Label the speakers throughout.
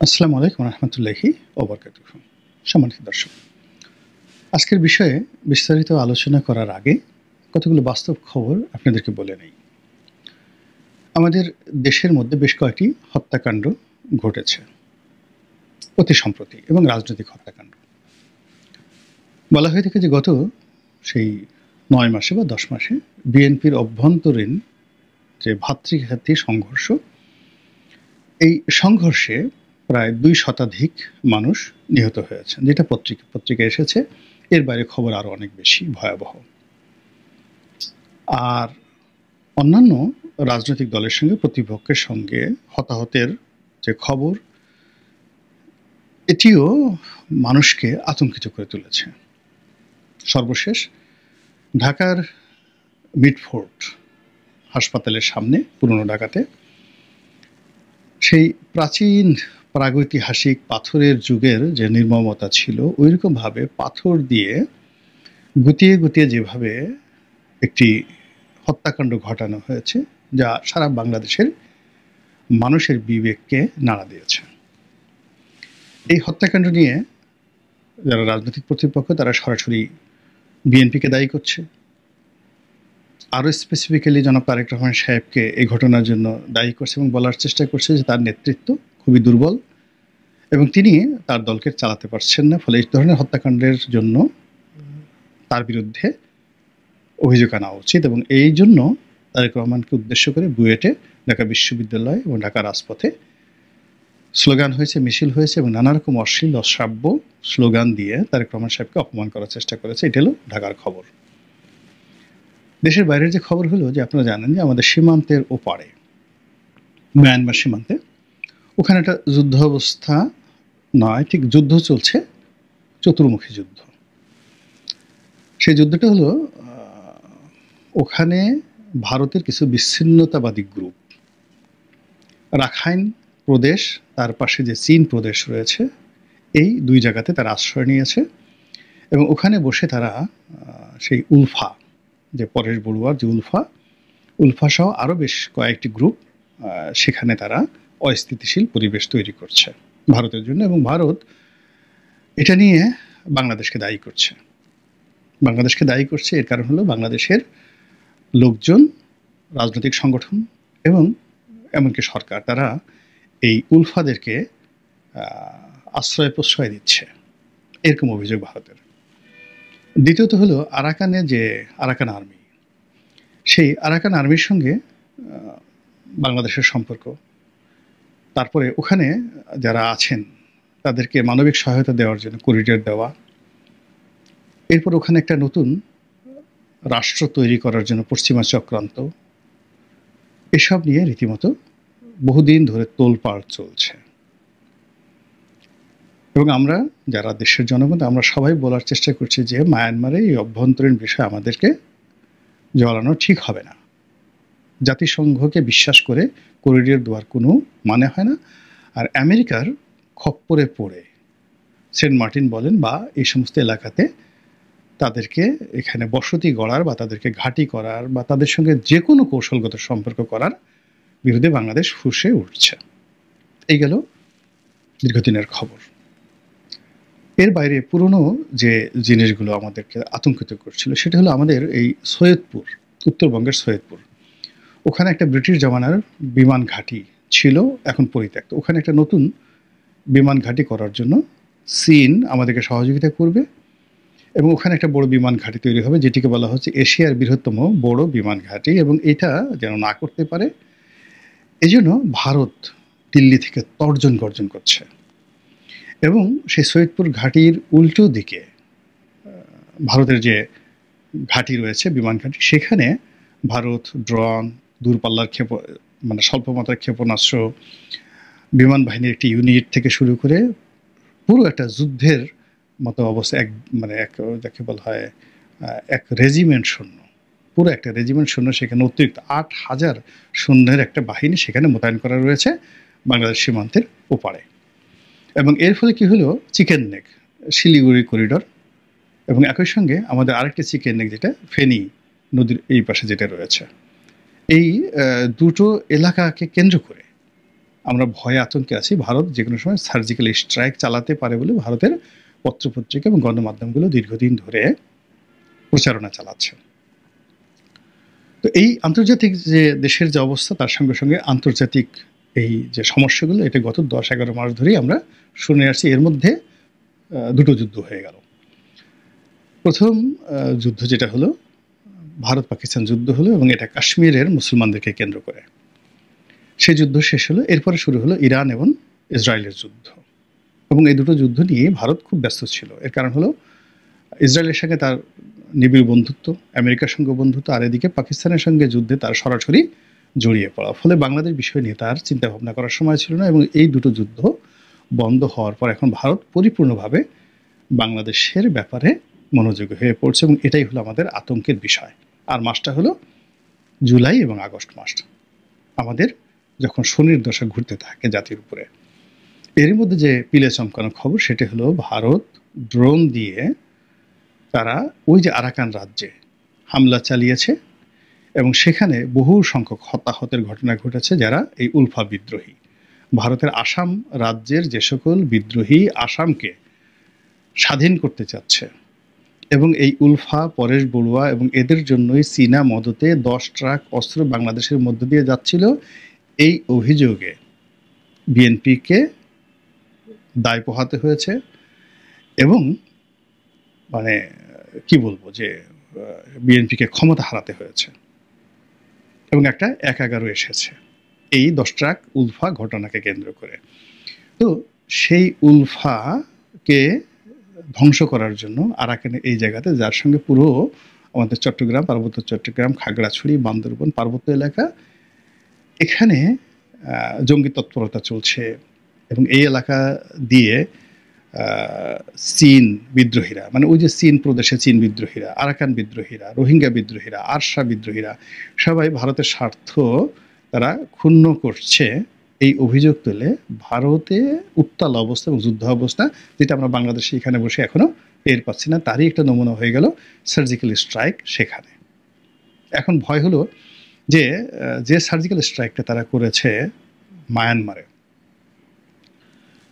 Speaker 1: আসসালামু আলাইকুম রহমতুল্লাহি ওবরকাতুহ। সম্মানিত দর্শক, আজকের বিষয়ে বিস্তারিত আলোচনা করার আগে কতগুলো বাস্তব খবর আপনাদেরকে বলে নেই। আমাদের দেশের মধ্যে বেশ কয়েকটি হত্যাকাণ্ড ঘটেছে অতি সম্প্রতি, এবং রাজনৈতিক হত্যাকাণ্ড। বলা হয়ে থাকে যে গত সেই 9 মাসে বা 10 মাসে বিএনপির অভ্যন্তরীণ যে ভাতৃঘাতী সংঘর্ষ, এই সংঘর্ষে প্রায় 2 শতাধিক মানুষ নিহত হয়েছেন, যেটা পত্রিকায় এসেছে। এর বাইরে খবর আরো অনেক বেশি ভয়াবহ। আর অন্যান্য রাজনৈতিক দলের সঙ্গে, প্রতিপক্ষের সঙ্গে হতাহতের যে খবর, এটিও মানুষকে আতঙ্কিত করে তুলেছে। সর্বশেষ ঢাকার মিটফোর্ড হাসপাতালের সামনে, পুরনো ঢাকাতে, সেই প্রাচীন প্রাগৈতিহাসিক পাথরের যুগের যে নির্মমতা ছিল, ওইরকমভাবে পাথর দিয়ে গুতিয়ে গুতিয়ে যেভাবে একটি হত্যাকাণ্ড ঘটানো হয়েছে, যা সারা বাংলাদেশের মানুষের বিবেককে নাড়া দিয়েছে। এই হত্যাকাণ্ড নিয়ে যারা রাজনৈতিক প্রতিপক্ষ, তারা সরাসরি বিএনপিকে দায়ী করছে। আরও স্পেসিফিক্যালি জনাব তারেক রহমান সাহেবকে এই ঘটনার জন্য দায়ী করছে এবং বলার চেষ্টা করছে যে তার নেতৃত্ব খুবই দুর্বল এবং তিনি তার দলকে চালাতে পারছেন না। ফলে এই ধরনের হত্যাকাণ্ডের জন্য তার বিরুদ্ধে অভিযোগ আনা উচিত, এবং এই জন্য তারেক রহমানকে উদ্দেশ্য করে বুয়েটে, ঢাকা বিশ্ববিদ্যালয় এবং ঢাকা রাজপথে স্লোগান হয়েছে, মিছিল হয়েছে, এবং নানা রকম অশ্লীল অশ্রাব্য স্লোগান দিয়ে তারেক রহমান সাহেবকে অপমান করার চেষ্টা করেছে। এটা হলো ঢাকার খবর। দেশের বাইরের যে খবর হলো যে, আপনারা জানেন যে আমাদের সীমান্তের ওপারে, মায়ানমার সীমান্তে, ওখানে একটা যুদ্ধ অবস্থা নয়, ঠিক যুদ্ধ চলছে, চতুর্মুখী যুদ্ধ। সেই যুদ্ধটা হলো ওখানে ভারতের কিছু বিচ্ছিন্নতাবাদী গ্রুপ, রাখাইন প্রদেশ, তার পাশে যে চীন প্রদেশ রয়েছে, এই 2 জায়গাতে তারা আশ্রয় নিয়েছে এবং ওখানে বসে তারা সেই উলফা, যে পরেশ বড়ুয়ার যে উলফা সহ আরও বেশ কয়েকটি গ্রুপ, সেখানে তারা অস্থিতিশীল পরিবেশ তৈরি করছে ভারতের জন্য, এবং ভারত এটা নিয়ে বাংলাদেশকে দায়ী করছে। এর কারণ হলো বাংলাদেশের লোকজন, রাজনৈতিক সংগঠন এবং এমনকি সরকার, তারা এই উলফাদেরকে আশ্রয় প্রশ্রয় দিচ্ছে, এরকম অভিযোগ ভারতের। দ্বিতীয়ত হলো আরাকানে যে আরাকান আর্মি, সেই আরাকান আর্মির সঙ্গে বাংলাদেশের সম্পর্ক। তারপরে ওখানে যারা আছেন তাদেরকে মানবিক সহায়তা দেওয়ার জন্য করিডোর দেওয়া। এরপর ওখানে একটা নতুন রাষ্ট্র তৈরি করার জন্য পশ্চিমা চক্রান্ত, এসব নিয়ে রীতিমতো বহুদিন ধরে তোলপাড় চলছে। এবং আমরা যারা দেশের জনগণ, আমরা সবাই বলার চেষ্টা করছি যে মায়ানমারে এই অভ্যন্তরীণ বিষয় আমাদেরকে জড়ানো ঠিক হবে না। জাতিসংঘকে বিশ্বাস করে করিডোর দেওয়ার কোনো মানে হয় না। আর আমেরিকার খপ্পরে পড়ে সেন্ট মার্টিন বলেন বা এই সমস্ত এলাকাতে তাদেরকে এখানে বসতি গড়ার বা তাদেরকে ঘাঁটি করার বা তাদের সঙ্গে যে কোনো কৌশলগত সম্পর্ক করার বিরুদ্ধে বাংলাদেশ ফুঁসে উঠছে। এই গেল দীর্ঘদিনের খবর। এর বাইরে পুরনো যে জিনিসগুলো আমাদেরকে আতঙ্কিত করছিল, সেটা হলো আমাদের এই সৈয়দপুর, উত্তরবঙ্গের সৈয়দপুর, ওখানে একটা ব্রিটিশ জমানার বিমান ঘাঁটি ছিল, এখন পরিত্যক্ত। ওখানে একটা নতুন বিমান ঘাঁটি করার জন্য চীন আমাদেরকে সহযোগিতা করবে এবং ওখানে একটা বড় বিমান ঘাঁটি তৈরি হবে, যেটিকে বলা হচ্ছে এশিয়ার বৃহত্তম বড় বিমান ঘাঁটি, এবং এটা যেন না করতে পারে এজন্য ভারত দিল্লি থেকে তর্জন গর্জন করছে। এবং সেই সৈয়দপুর ঘাঁটির উল্টো দিকে ভারতের যে ঘাঁটি রয়েছে, বিমান ঘাঁটি, সেখানে ভারত ড্রোন, দূরপাল্লার মানে স্বল্পমাত্রার ক্ষেপণাস্ত্র, বিমান বাহিনীর একটি ইউনিট থেকে শুরু করে পুরো একটা যুদ্ধের মতো অবস্থা, যাকে বলা হয় এক রেজিমেন্ট সৈন্য, পুরো একটা রেজিমেন্ট সৈন্য, সেখানে অতিরিক্ত 8,000 সৈন্যের একটা বাহিনী সেখানে মোতায়েন করা রয়েছে বাংলাদেশ সীমান্তের ওপারে। এবং এর ফলে কি হলো, চিকেন নেক, শিলিগুড়ি করিডোর, এবং একই সঙ্গে আমাদের আরেকটি চিকেন নেক, যেটা ফেনী নদীর এই পাশে যেটা রয়েছে, এই দুটো এলাকাকে কেন্দ্র করে আমরা ভয়ে আতঙ্কে আছি ভারত যে কোনো সময় সার্জিক্যাল স্ট্রাইক চালাতে পারে বলে ভারতের পত্রপত্রিকা এবং গণমাধ্যমগুলো দীর্ঘদিন ধরে প্রচারণা চালাচ্ছে। তো এই আন্তর্জাতিক যে দেশের যে অবস্থা তার সঙ্গে সঙ্গে আন্তর্জাতিক এই যে সমস্যাগুলো এটা গত 10-11 মাস ধরেই আমরা শুনে আসছি। এর মধ্যে দুটো যুদ্ধ হয়ে গেল। প্রথম যুদ্ধ যেটা হলো ভারত পাকিস্তান যুদ্ধ হলো এবং এটা কাশ্মীরের মুসলমানদেরকে কেন্দ্র করে। সেই যুদ্ধ শেষ হলো, এরপরে শুরু হলো ইরান এবং ইসরায়েলের যুদ্ধ। এবং এই দুটো যুদ্ধ নিয়ে ভারত খুব ব্যস্ত ছিল। এর কারণ হলো ইসরায়েলের সঙ্গে তার নিবিড় বন্ধুত্ব, আমেরিকার সঙ্গে বন্ধুত্ব, আর এদিকে পাকিস্তানের সঙ্গে যুদ্ধে তার সরাসরি জড়িয়ে পড়া। ফলে বাংলাদেশ বিষয় নিয়ে তার চিন্তা ভাবনা করার সময় ছিল না এবং এই দুটো যুদ্ধ বন্ধ হওয়ার পর এখন ভারত পরিপূর্ণভাবে বাংলাদেশের ব্যাপারে মনোযোগী হয়ে পড়ছে এবং এটাই হলো আমাদের আতঙ্কের বিষয়। আর মাসটা হলো জুলাই এবং আগস্ট মাস, আমাদের যখন শনির দশা ঘুরতে থাকে জাতির উপরে। এর মধ্যে যে পিলে চমকানো খবর সেটা হলো ভারত ড্রোন দিয়ে তারা ওই যে আরাকান রাজ্যে হামলা চালিয়েছে এবং সেখানে বহু সংখ্যক হতাহতের ঘটনা ঘটেছে যারা এই উলফা বিদ্রোহী। ভারতের আসাম রাজ্যের যে সকল বিদ্রোহী আসামকে স্বাধীন করতে চাচ্ছে এবং এই উলফা, পরেশ বড়ুয়া এবং এদের জন্যই চীনা মদতে 10 ট্রাক অস্ত্র বাংলাদেশের মধ্য দিয়ে যাচ্ছিল। এই অভিযোগে বিএনপিকে দায় পোহাতে হয়েছে এবং মানে কি বলবো যে বিএনপিকে ক্ষমতা হারাতে হয়েছে এবং একটা 11 এসেছে এই 10 ট্রাক উলফা ঘটনাকে কেন্দ্র করে। তো সেই উলফাকে ধ্বংস করার জন্য আরাকানের এই জায়গাতে, যার সঙ্গে পুরো আমাদের চট্টগ্রাম, পার্বত্য চট্টগ্রাম, খাগড়াছড়ি, বান্দরবন পার্বত্য এলাকা, এখানে জঙ্গি তৎপরতা চলছে এবং এই এলাকা দিয়ে চীন বিদ্রোহীরা, মানে ওই যে চীন প্রদেশে চীন বিদ্রোহীরা, আরাকান বিদ্রোহীরা, রোহিঙ্গা বিদ্রোহীরা, আরসা বিদ্রোহীরা সবাই ভারতের স্বার্থ তারা ক্ষুণ্ণ করছে এই অভিযোগ তুলে ভারতে উত্তাল অবস্থা এবং যুদ্ধ অবস্থা, যেটা আমরা বাংলাদেশে এখানে বসে এখনো টের পাচ্ছি না। তারই একটা নমুনা হয়ে গেল সার্জিক্যাল স্ট্রাইক সেখানে। এখন ভয় হলো যে যে সার্জিক্যাল স্ট্রাইকটা তারা করেছে মায়ানমারে,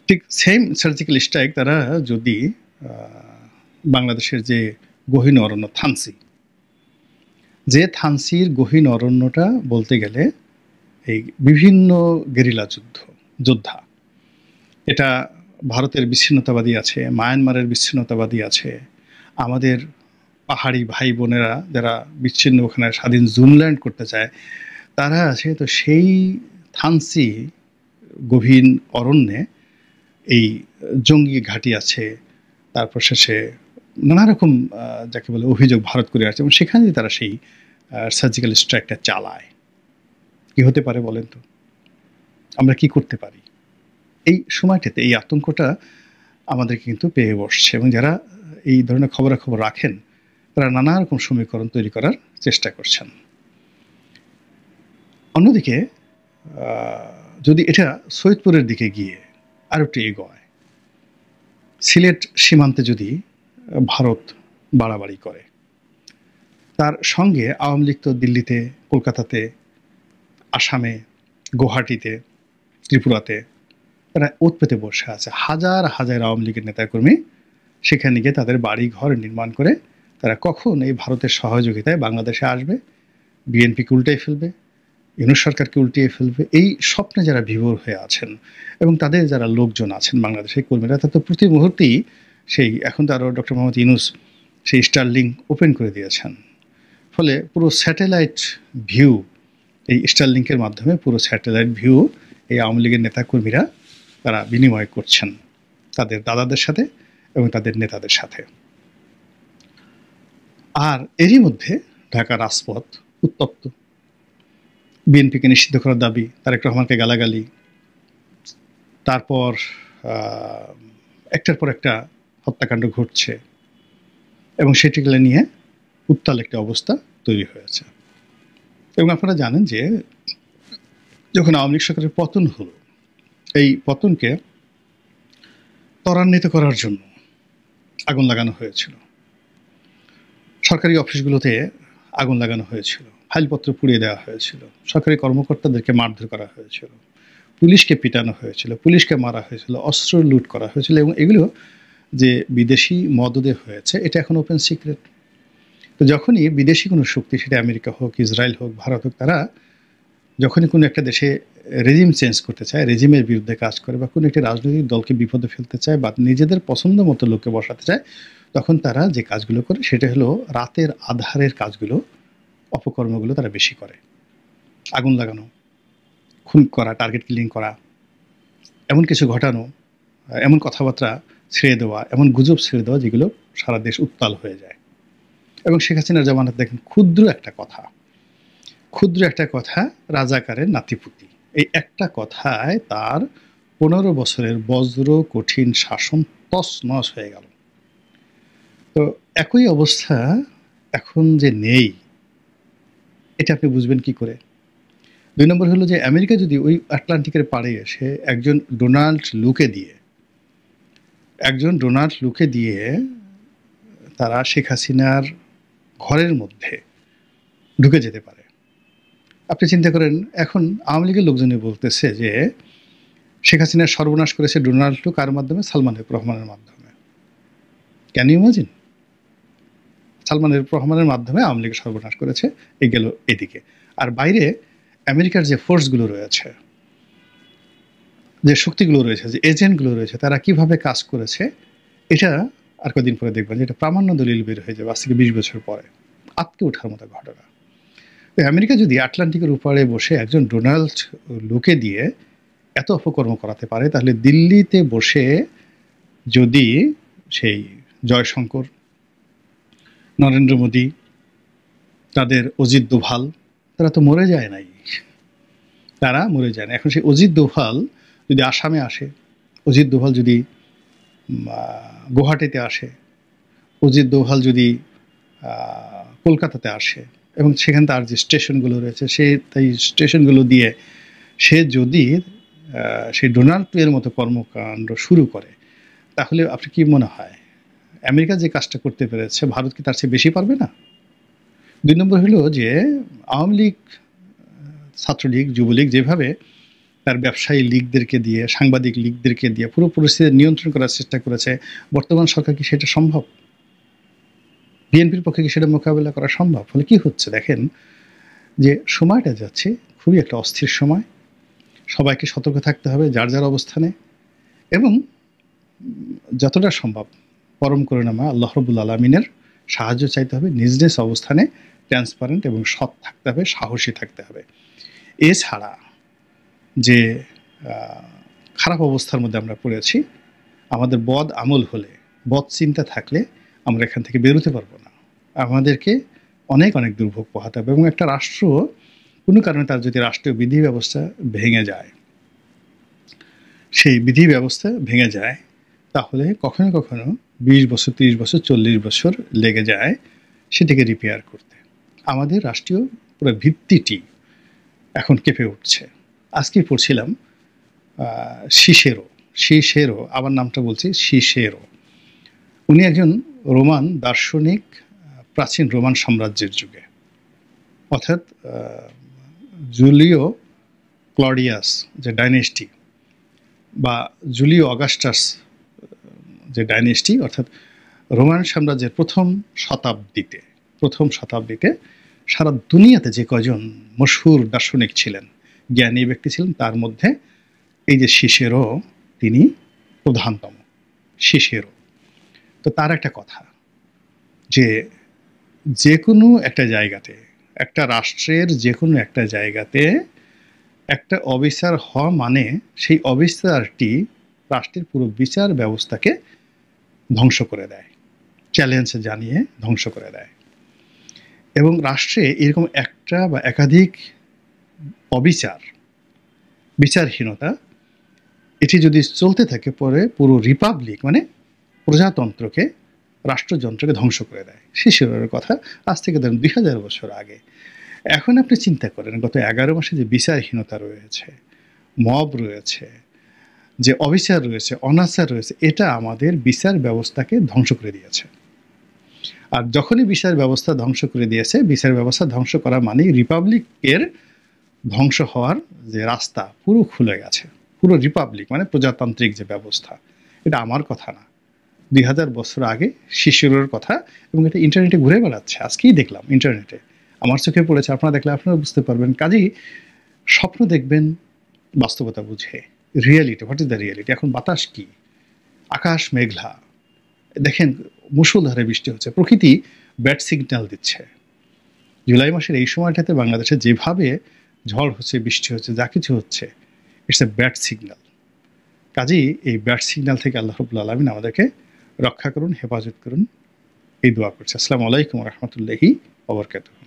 Speaker 1: ঠিক সেম সার্জিক্যাল স্ট্রাইক তারা যদি বাংলাদেশের যে গহীন অরণ্য থানসি, যে থানসির গহীন অরণ্যটা বলতে গেলে এই বিভিন্ন গেরিলা যোদ্ধা, এটা ভারতের বিচ্ছিন্নতাবাদী আছে, মায়ানমারের বিচ্ছিন্নতাবাদী আছে, আমাদের পাহাড়ি ভাই বোনেরা যারা বিচ্ছিন্ন ওখানে স্বাধীন জুমল্যান্ড করতে চায় তারা আছে। তো সেই থানসি গভীর অরণ্যে এই জঙ্গি ঘাঁটি আছে, তারপর শেষে নানা রকম যাকে বলে অভিযোগ ভারত করে আসছে এবং সেখানে তারা সেই সার্জিক্যাল স্ট্রাইকটা চালায়। কি হতে পারে বলেন তো? আমরা কি করতে পারি এই সময়টাতে? এই আতঙ্কটা আমাদেরকে কিন্তু পেয়ে বসছে এবং যারা এই ধরনের খবরাখবর রাখেন তারা নানা রকম সমীকরণ তৈরি করার চেষ্টা করছেন। অন্যদিকে যদি এটা সৈয়দপুরের দিকে গিয়ে আর একটু এগোয়, সিলেট সীমান্তে যদি ভারত বাড়াবাড়ি করে, তার সঙ্গে আওয়ামী লীগ তো দিল্লিতে, কলকাতাতে, আসামে, গুয়াহাটিতে, ত্রিপুরাতে তারা ওত পেতে বসে আছে। হাজার হাজার আওয়ামী লীগের নেতাকর্মী সেখানে গিয়ে তাদের বাড়ি ঘর নির্মাণ করে তারা কখন এই ভারতের সহযোগিতায় বাংলাদেশে আসবে, বিএনপিকে উল্টে ফেলবে, ইউনূস সরকারকে উল্টিয়ে ফেলবে, এই স্বপ্নে যারা বিভোর হয়ে আছেন এবং তাদের যারা লোকজন আছেন বাংলাদেশের কর্মীরা, তা তো প্রতি মুহূর্তেই সেই এখন তো আরও ডক্টর মোহাম্মদ ইউনূস সেই স্টারলিংক ওপেন করে দিয়েছেন। ফলে পুরো স্যাটেলাইট ভিউ, এই স্টারলিংকের মাধ্যমে পুরো স্যাটেলাইট ভিউ এই আওয়ামী লীগের নেতাকর্মীরা তারা বিনিময় করছেন তাদের দাদাদের সাথে এবং তাদের নেতাদের সাথে। আর এরই মধ্যে ঢাকা রাজপথ উত্তপ্ত, বিএনপিকে নিষিদ্ধ করার দাবি, তারেক রহমানকে গালাগালি, তারপর একটার পর একটা হত্যাকাণ্ড ঘটছে এবং সেটিগুলো নিয়ে উত্তাল একটা অবস্থা তৈরি হয়েছে। এবং আপনারা জানেন যে যখন আওয়ামী লীগ সরকারের পতন হলো, এই পতনকে ত্বরান্বিত করার জন্য আগুন লাগানো হয়েছিল, সরকারি অফিসগুলোতে আগুন লাগানো হয়েছিল, ফাইলপত্র পুড়িয়ে দেওয়া হয়েছিল, সরকারি কর্মকর্তাদেরকে মারধর করা হয়েছিল, পুলিশকে পিটানো হয়েছিল, পুলিশকে মারা হয়েছিল, অস্ত্র লুট করা হয়েছিল, এবং এগুলো যে বিদেশি মদদে হয়েছে এটা এখন ওপেন সিক্রেট। তো যখনই বিদেশি কোনো শক্তি, সেটা আমেরিকা হোক, ইসরায়েল হোক, ভারত হোক, তারা যখনই কোনো একটা দেশে রেজিম চেঞ্জ করতে চায়, রেজিমের বিরুদ্ধে কাজ করে, বা কোনো একটি রাজনৈতিক দলকে বিপদে ফেলতে চায়, বা নিজেদের পছন্দ মতো লোককে বসাতে চায়, তখন তারা যে কাজগুলো করে সেটা হলো রাতের আধারের কাজগুলো, অপকর্মগুলো তারা বেশি করে। আগুন লাগানো, খুন করা, টার্গেট কিলিং করা, এমন কিছু ঘটানো, এমন কথাবার্তা ছেড়ে দেওয়া, এমন গুজব ছেড়ে দেওয়া যেগুলো সারা দেশ উত্তাল হয়ে যায়। এবং শেখ হাসিনার জামানাতে দেখেন ক্ষুদ্র একটা কথা রাজাকারের নাতিপুতি, এই একটা কথায় তার 15 বছরের বজ্র কঠিন শাসন তছনছ হয়ে গেল। তো একই অবস্থা এখন যে নেই, এটা আপনি বুঝবেন কি করে? 2 নম্বর হলো যে আমেরিকা যদি ওই আটলান্টিকের পাড়ে এসে একজন ডোনাল্ড লুকে দিয়ে তারা শেখ হাসিনার ঘরের মধ্যে ঢুকে যেতে পারে। আপনি চিন্তা করেন, এখন আওয়ামী লীগের লোকজনই বলতেছে যে শেখ হাসিনার সর্বনাশ করেছে ডোনাল্ড টু কার মাধ্যমে? সালমান এফ রহমানের মাধ্যমে। Can you imagine? Salman F রহমানের মাধ্যমে আওয়ামী লীগের সর্বনাশ করেছে। এই গেল এদিকে। আর বাইরে আমেরিকার যে ফোর্সগুলো রয়েছে, যে শক্তিগুলো রয়েছে, যে এজেন্টগুলো রয়েছে, তারা কিভাবে কাজ করেছে, এটা আর কদিন পরে দেখবেন যে এটা প্রামাণ্য দলিল বের হয়ে যাবে, আজ থেকে 20 বছর পরে। আটকে ওঠার মতো ঘটনা। আমেরিকা যদি আটলান্টিকের উপরে বসে একজন ডোনাল্ড লুকে দিয়ে এত অপকর্ম করাতে পারে, তাহলে দিল্লিতে বসে যদি সেই জয়শঙ্কর, নরেন্দ্র মোদী, তাদের অজিত দোভাল, তারা তো মরে যায় নাই, তারা মরে যায় না। এখন সেই অজিত দোভাল যদি আসামে আসে, অজিত দোভাল যদি গুয়াহাটিতে আসে, অজিত দোভাল যদি কলকাতাতে আসে, এবং সেখানে তার যে স্টেশনগুলো রয়েছে, সে তাই স্টেশনগুলো দিয়ে সে যদি সেই ডোনাল্ড ট্রাম্পের মতো কর্মকাণ্ড শুরু করে, তাহলে আপনি কি মনে হয় আমেরিকা যে কাজটা করতে পেরেছে, ভারত কি তার চেয়ে বেশি পারবে না? 2 নম্বর হলো যে আওয়ামী লীগ, ছাত্রলীগ, যুবলীগ যেভাবে তার ব্যবসায়ী লীগদেরকে দিয়ে, সাংবাদিক লীগদেরকে দিয়ে পুরো পরিস্থিতি নিয়ন্ত্রণ করার চেষ্টা করেছে, বর্তমান সরকার কি সেটা সম্ভব? বিএনপির পক্ষে কি সেটা মোকাবেলা করা সম্ভব? ফলে কি হচ্ছে দেখেন, যে সময়টা যাচ্ছে খুবই একটা অস্থির সময়। সবাইকে সতর্ক থাকতে হবে যার যার অবস্থানে, এবং যতটা সম্ভব পরম করুণাময় আল্লাহ রাব্বুল আলামিনের সাহায্য চাইতে হবে। নিজ নিজ অবস্থানে ট্রান্সপারেন্ট এবং সৎ থাকতে হবে, সাহসী থাকতে হবে। এছাড়া যে খারাপ অবস্থার মধ্যে আমরা পড়েছি, আমাদের বদ আমল হলে, বদ চিন্তা থাকলে আমরা এখান থেকে বেরোতে পারবো না। আমাদেরকে অনেক অনেক দুর্ভোগ পোহাতে হবে। এবং একটা রাষ্ট্র কোনো কারণে তার যদি রাষ্ট্রীয় বিধি ব্যবস্থা ভেঙে যায়, সেই বিধি ব্যবস্থা ভেঙে যায়, তাহলে কখনো কখনো 20 বছর, 30 বছর, 40 বছর লেগে যায় সেটাকে রিপেয়ার করতে। আমাদের রাষ্ট্রীয় পুরো ভিত্তিটি এখন কেঁপে উঠছে। আজকে পড়ছিলাম সিসেরো, আবার নামটা বলছি, সিসেরো। উনি একজন রোমান দার্শনিক, প্রাচীন রোমান সাম্রাজ্যের যুগে, অর্থাৎ জুলিও ক্লডিয়াস যে ডাইনেস্টি, বা জুলিও অগাস্টাস যে ডাইনেস্টি, অর্থাৎ রোমান সাম্রাজ্যের প্রথম শতাব্দীতে সারা দুনিয়াতে যে কয়জন মশহুর দার্শনিক ছিলেন, জ্ঞানী ব্যক্তি ছিলেন, তার মধ্যে এই যে সিসেরো, তিনি প্রধানতম। সিসেরো তো তার একটা কথা, যে কোনো একটা জায়গাতে, একটা রাষ্ট্রের যে কোনো একটা জায়গাতে একটা অবিচার হওয়া মানে সেই অবিচারটি রাষ্ট্রের পুরো বিচার ব্যবস্থাকে ধ্বংস করে দেয়, চ্যালেঞ্জ জানিয়ে ধ্বংস করে দেয়। এবং রাষ্ট্রে এরকম একটা বা একাধিক বিচারহীনতা, এটি যদি চলতে থাকে, পরে পুরো রিপাবলিক মানে প্রজাতন্ত্রকে, রাষ্ট্রযন্ত্রকে ধ্বংস করে দেয়। সিসেরোর কথা আজ থেকে ধরুন 2000 বছর আগে। এখন আপনি চিন্তা করেন, গত 11 মাসে যে বিচারহীনতা রয়েছে, মব রয়েছে, যে অবিচার রয়েছে, অনাচার রয়েছে, এটা আমাদের বিচার ব্যবস্থাকে ধ্বংস করে দিয়েছে। আর যখনই বিচার ব্যবস্থা ধ্বংস করে দিয়েছে, বিচার ব্যবস্থা ধ্বংস করা মানে রিপাবলিকের ধ্বংস হওয়ার যে রাস্তা পুরো খুলে গেছে। পুরো রিপাবলিক মানে প্রজাতান্ত্রিক যে ব্যবস্থা, এটা আমার কথা না, ২০০০ বছর আগে শিশুরের কথা, এবং এটা ইন্টারনেটে ঘুরে বেড়াচ্ছে। আজকেই দেখলাম ইন্টারনেটে, আমার চোখে পড়েছে, আপনারা দেখলে আপনারা বুঝতে পারবেন। কাজেই স্বপ্ন দেখবেন বাস্তবতা বুঝে। Reality, what is the reality? এখন বাতাস কি, আকাশ মেঘলা, দেখেন মুষলধারে বৃষ্টি হচ্ছে, প্রকৃতি ব্যাড সিগন্যাল দিচ্ছে। জুলাই মাসের এই সময়টাতে বাংলাদেশে যেভাবে ঝড় হচ্ছে, বৃষ্টি হচ্ছে, যা কিছু হচ্ছে, ইটস এ ব্যাড সিগন্যাল। কাজেই এই ব্যাড সিগন্যাল থেকে আল্লাহ রাব্বুল আলামিন আমাদেরকে রক্ষা করুন, হেফাজত করুন, এই দোয়া করছি। আসসালামু আলাইকুম ওয়া রাহমাতুল্লাহি ওয়া বারাকাতুহু।